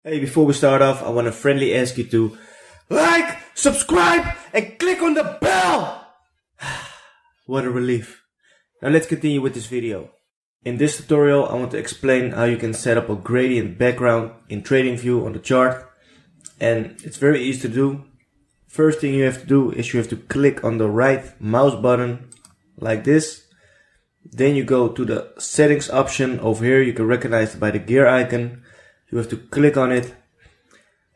Hey, before we start off, I want to friendly ask you to like, subscribe, and click on the bell! What a relief. Now let's continue with this video. In this tutorial, I want to explain how you can set up a gradient background in Tradingview on the chart. And it's very easy to do. First thing you have to do is you have to click on the right mouse button like this. Then you go to the settings option over here. You can recognize it by the gear icon. You have to click on it,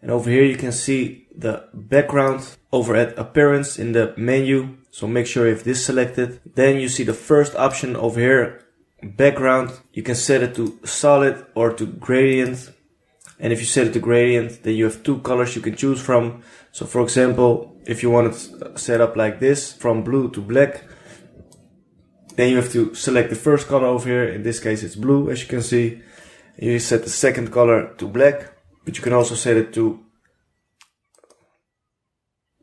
and over here you can see the background over at appearance in the menu, so make sure you have this selected. Then you see the first option over here, background. You can set it to solid or to gradient, and if you set it to gradient, then you have two colors you can choose from. So for example, if you want it set up like this, from blue to black, then you have to select the first color over here. In this case it's blue, as you can see. You set the second color to black, but you can also set it to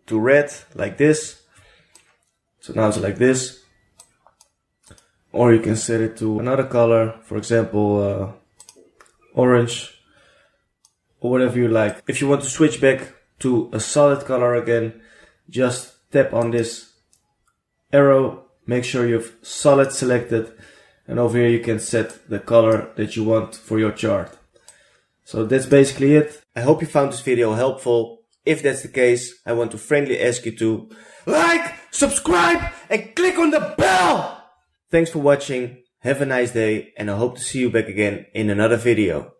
red, like this. So now it's like this. Or you can set it to another color, for example orange, or whatever you like. If you want to switch back to a solid color again, just tap on this arrow, make sure you have solid selected, and over here you can set the color that you want for your chart. So that's basically it. I hope you found this video helpful. If that's the case, I want to friendly ask you to like, subscribe, and click on the bell! Thanks for watching, have a nice day, and I hope to see you back again in another video.